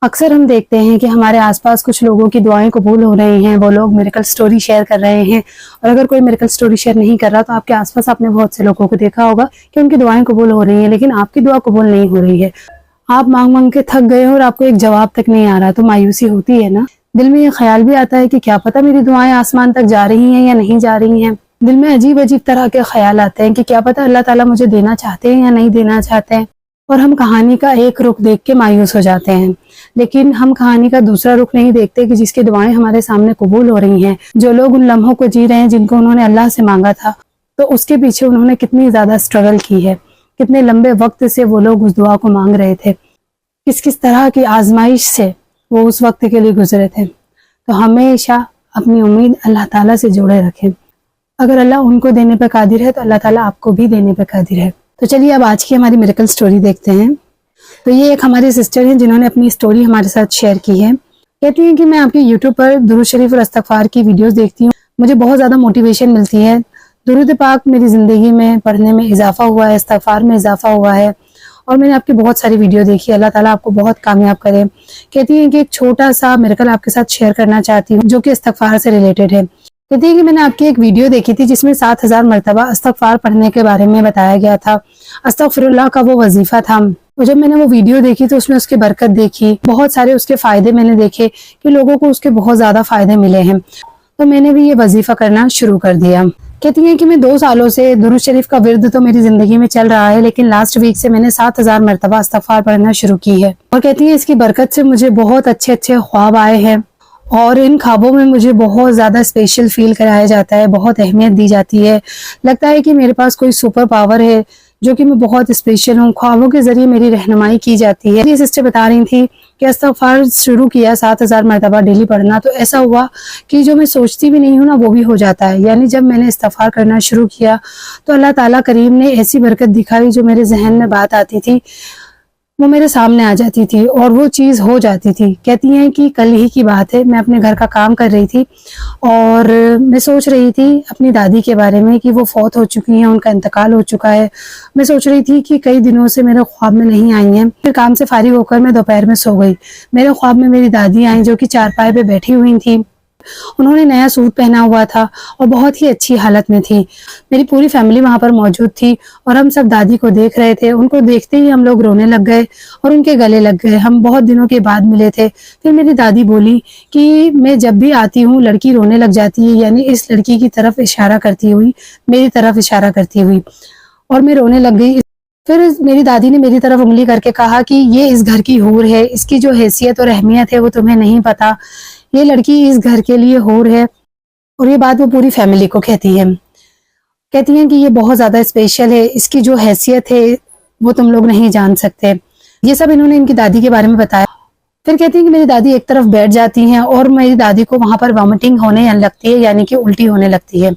اکثر ہم دیکھتے ہیں کہ ہمارے آس پاس کچھ لوگوں کی دعائیں قبول ہو رہی ہیں، وہ لوگ میریکل سٹوری شیئر کر رہے ہیں، اور اگر کوئی میریکل سٹوری شیئر نہیں کر رہا تو آپ کے آس پاس آپ نے بہت سے لوگوں کو دیکھا ہوگا کہ ان کی دعائیں قبول ہو رہی ہیں، لیکن آپ کی دعا قبول نہیں ہو رہی ہے۔ آپ مانگ مانگ کے تھک گئے اور آپ کو ایک جواب تک نہیں آ رہا، تو مایوسی ہوتی ہے نا۔ دل میں یہ خیال بھی آتا ہے کہ کیا پتہ میری دعائیں آسمان تک جا رہی ہیں یا نہیں جا رہی ہیں۔ دل میں عجیب عجیب طرح کے خیال آتے ہیں کہ کیا پتہ اللہ تعالیٰ مجھے دینا چاہتے ہیں یا نہیں دینا چاہتے ہیں، اور ہم کہانی کا ایک رخ دیکھ کے مایوس ہو جاتے ہیں، لیکن ہم کہانی کا دوسرا رخ نہیں دیکھتے کہ جس کی دعائیں ہمارے سامنے قبول ہو رہی ہیں، جو لوگ ان لمحوں کو جی رہے ہیں جن کو انہوں نے اللہ سے مانگا تھا، تو اس کے پیچھے انہوں نے کتنی زیادہ سٹرگل کی ہے، کتنے لمبے وقت سے وہ لوگ اس دعا کو مانگ رہے تھے، کس طرح کی آزمائش سے وہ اس وقت کے لیے گزرے تھے۔ تو ہمیشہ اپنی امید اللہ تعالیٰ سے جوڑے رکھیں، اگر اللہ ان کو دینے پہ قادر ہے تو اللہ تعالیٰ آپ کو بھی دینے پہ قادر ہے۔ تو چلیے اب آج کی ہماری میریکل سٹوری دیکھتے ہیں۔ تو یہ ایک ہماری سسٹر ہیں جنہوں نے اپنی سٹوری ہمارے ساتھ شیئر کی ہے۔ کہتی ہیں کہ میں آپ کے یوٹیوب پر درود شریف اور استغفار کی ویڈیوز دیکھتی ہوں، مجھے بہت زیادہ موٹیویشن ملتی ہے، درود پاک میری زندگی میں پڑھنے میں اضافہ ہوا ہے، استغفار میں اضافہ ہوا ہے، اور میں نے آپ کی بہت ساری ویڈیو دیکھی، اللہ تعالیٰ آپ کو بہت کامیاب کرے۔ کہتی ہیں کہ ایک چھوٹا سا میریکل آپ کے ساتھ شیئر کرنا چاہتی ہوں جو کہ استغفار سے ریلیٹڈ ہے۔ کہتی ہے کہ میں نے آپ کی ایک ویڈیو دیکھی تھی جس میں 7000 مرتبہ استغفار پڑھنے کے بارے میں بتایا گیا تھا، استغفر اللہ کا وہ وظیفہ تھا، اور جب میں نے وہ ویڈیو دیکھی تو اس میں اس کی برکت دیکھی، بہت سارے اس کے فائدے میں نے دیکھے کہ لوگوں کو اس کے بہت زیادہ فائدے ملے ہیں، تو میں نے بھی یہ وظیفہ کرنا شروع کر دیا۔ کہتی ہیں کہ میں 2 سالوں سے درود شریف کا ورد تو میری زندگی میں چل رہا ہے، لیکن لاسٹ ویک سے میں نے 7000 مرتبہ استغفار پڑھنا شروع کی ہے، اور کہتی ہیں اس کی برکت سے مجھے بہت اچھے خواب آئے ہیں، اور ان خوابوں میں مجھے بہت زیادہ اسپیشل فیل کرایا جاتا ہے، بہت اہمیت دی جاتی ہے، لگتا ہے کہ میرے پاس کوئی سپر پاور ہے جو کہ میں بہت اسپیشل ہوں، خوابوں کے ذریعے میری رہنمائی کی جاتی ہے۔ یہ سسٹر بتا رہی تھی کہ استغفار شروع کیا 7000 مرتبہ ڈیلی پڑھنا، تو ایسا ہوا کہ جو میں سوچتی بھی نہیں ہوں نا وہ بھی ہو جاتا ہے، یعنی جب میں نے استغفار کرنا شروع کیا تو اللہ تعالیٰ کریم نے ایسی برکت دکھائی، جو میرے ذہن میں بات آتی تھی وہ میرے سامنے آ جاتی تھی اور وہ چیز ہو جاتی تھی۔ کہتی ہیں کہ کل ہی کی بات ہے، میں اپنے گھر کا کام کر رہی تھی اور میں سوچ رہی تھی اپنی دادی کے بارے میں کہ وہ فوت ہو چکی ہیں، ان کا انتقال ہو چکا ہے۔ میں سوچ رہی تھی کہ کئی دنوں سے میرے خواب میں نہیں آئی ہیں، پھر کام سے فارغ ہو کر میں دوپہر میں سو گئی، میرے خواب میں میری دادی آئیں جو کہ چارپائی پہ بیٹھی ہوئی تھی، انہوں نے نیا سوٹ پہنا ہوا تھا اور بہت ہی اچھی حالت میں تھی، میری پوری فیملی وہاں پر موجود تھی اور ہم سب دادی کو دیکھ رہے تھے، ان کو دیکھتے ہی ہم لوگ رونے لگ گئے اور ان کے گلے لگ گئے، ہم بہت دنوں کے بعد ملے تھے۔ پھر میری دادی بولی کہ میں جب بھی آتی ہوں لڑکی رونے لگ جاتی ہے، یعنی اس لڑکی کی طرف اشارہ کرتی ہوئی، میری طرف اشارہ کرتی ہوئی، اور میں رونے لگ گئی۔ پھر میری دادی نے میری طرف انگلی کر کے کہا کہ یہ اس گھر کی حور ہے، اس کی جو حیثیت اور اہمیت ہے وہ تمہیں نہیں پتا، یہ لڑکی اس گھر کے لیے حور ہے، اور یہ بات وہ پوری فیملی کو کہتی ہے۔ کہتی ہیں کہ یہ بہت زیادہ اسپیشل ہے، اس کی جو حیثیت ہے وہ تم لوگ نہیں جان سکتے۔ یہ سب انہوں نے ان کی دادی کے بارے میں بتایا۔ پھر کہتی ہیں کہ میری دادی ایک طرف بیٹھ جاتی ہیں اور میری دادی کو وہاں پر وامٹنگ ہونے لگتی ہے، یعنی کہ الٹی ہونے لگتی ہے،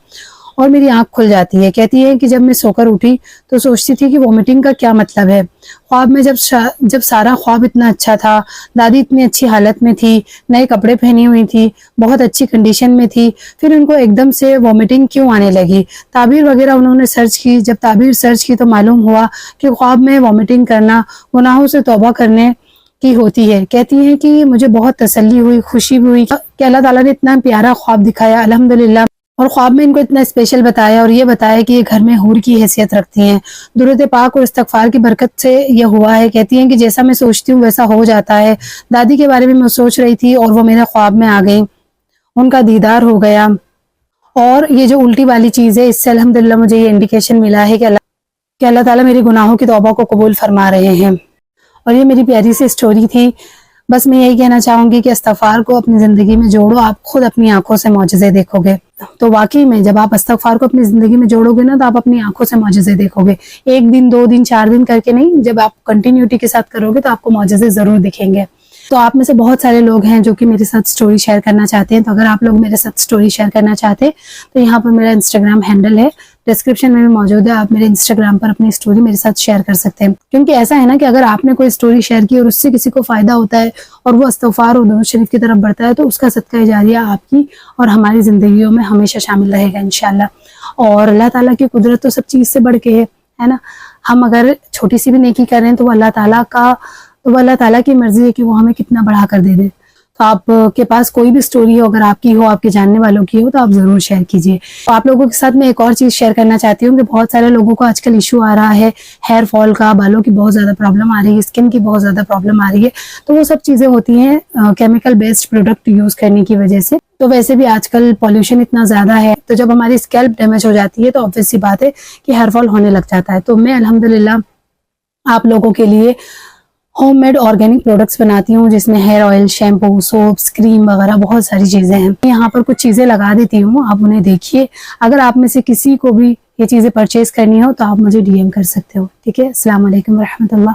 اور میری آنکھ کھل جاتی ہے۔ کہتی ہے کہ جب میں سو کر اٹھی تو سوچتی تھی کہ وامٹنگ کا کیا مطلب ہے، خواب میں جب سارا خواب اتنا اچھا تھا، دادی اتنی اچھی حالت میں تھی، نئے کپڑے پہنی ہوئی تھی، بہت اچھی کنڈیشن میں تھی، پھر ان کو ایک دم سے وامٹنگ کیوں آنے لگی؟ تعبیر وغیرہ انہوں نے سرچ کی، جب تعبیر سرچ کی تو معلوم ہوا کہ خواب میں وامٹنگ کرنا گناہوں سے توبہ کرنے کی ہوتی ہے۔ کہتی ہیں کہ مجھے بہت تسلی ہوئی، خوشی بھی ہوئی کہ اللہ تعالیٰ نے اتنا پیارا خواب دکھایا الحمدللہ، اور خواب میں ان کو اتنا اسپیشل بتایا اور یہ بتایا کہ یہ گھر میں حور کی حیثیت رکھتی ہیں۔ درود پاک اور استغفار کی برکت سے یہ ہوا ہے۔ کہتی ہیں کہ جیسا میں سوچتی ہوں ویسا ہو جاتا ہے، دادی کے بارے میں سوچ رہی تھی اور وہ میرے خواب میں آ گئی، ان کا دیدار ہو گیا، اور یہ جو الٹی والی چیز ہے اس سے الحمدللہ مجھے یہ انڈیکیشن ملا ہے کہ اللہ تعالیٰ میرے گناہوں کی توبہ کو قبول فرما رہے ہیں۔ اور یہ میری پیاری سی سٹوری تھی۔ بس میں یہی کہنا چاہوں گی کہ استغفار کو اپنی زندگی میں جوڑو، آپ خود اپنی آنکھوں سے معجزے دیکھو گے۔ تو واقعی میں جب آپ استغفار کو اپنی زندگی میں جوڑو گے نا تو آپ اپنی آنکھوں سے معجزے دیکھو گے، 1 دن 2 دن 4 دن کر کے نہیں، جب آپ کنٹینیوٹی کے ساتھ کرو گے تو آپ کو معجزے ضرور دکھیں گے۔ تو آپ میں سے بہت سارے لوگ ہیں جو کہ میرے ساتھ سٹوری شیئر کرنا چاہتے ہیں، تو اگر آپ لوگ میرے ساتھ سٹوری شیئر کرنا چاہتے ہیں تو یہاں پر میرا انسٹاگرام ہینڈل ہے، ڈسکرپشن میں بھی موجود ہے، آپ میرے انسٹاگرام پر اپنی سٹوری میرے ساتھ شیئر کر سکتے ہیں۔ کیونکہ ایسا ہے نا کہ اگر آپ نے کوئی سٹوری شیئر کی اور اس سے کسی کو فائدہ ہوتا ہے اور وہ استغفار اور درود شریف کی طرف بڑھتا ہے تو اس کا صدقہ جاریہ آپ کی اور ہماری زندگیوں میں ہمیشہ شامل رہے گا انشاءاللہ۔ اور اللہ تعالیٰ کی قدرت تو سب چیز سے بڑھ کے ہے نا، ہم اگر چھوٹی سی بھی نیکی کر رہے ہیں تو وہ اللہ تعالیٰ کا تو وہ اللہ تعالیٰ کی مرضی ہے کہ وہ ہمیں کتنا بڑھا کر دے دے. تو آپ کے پاس کوئی بھی سٹوری ہو، اگر آپ کی ہو، آپ کے جاننے والوں کی ہو، تو آپ ضرور شیئر کیجیے. تو آپ لوگوں کے ساتھ میں ایک اور چیز شیئر کرنا چاہتی ہوں کہ بہت سارے لوگوں کو آج کل ایشو آ رہا ہے ہیئر فال کا، بالوں کی بہت زیادہ پرابلم آ رہی ہے، اسکن کی بہت زیادہ پرابلم آ رہی ہے. تو وہ سب چیزیں ہوتی ہیں کیمیکل بیسڈ پروڈکٹ یوز کرنے کی وجہ سے. تو ویسے بھی آج کل پالوشن اتنا زیادہ ہے، تو جب ہماری اسکیلپ ڈیمیج ہو جاتی ہے تو obvious سی بات ہے کہ ہیئر فال ہونے لگ جاتا ہے. تو میں الحمدللہ آپ لوگوں کے لیے ہوم میڈ آرگینک پروڈکٹس بناتی ہوں، جس میں ہیئر آئل، شیمپو، سوپس، کریم وغیرہ بہت ساری چیزیں ہیں. یہاں پر کچھ چیزیں لگا دیتی ہوں، آپ انہیں دیکھیے. اگر آپ میں سے کسی کو بھی یہ چیزیں پرچیز کرنی ہو تو آپ مجھے DM کر سکتے ہو. ٹھیک ہے. السلام علیکم ورحمۃ اللہ.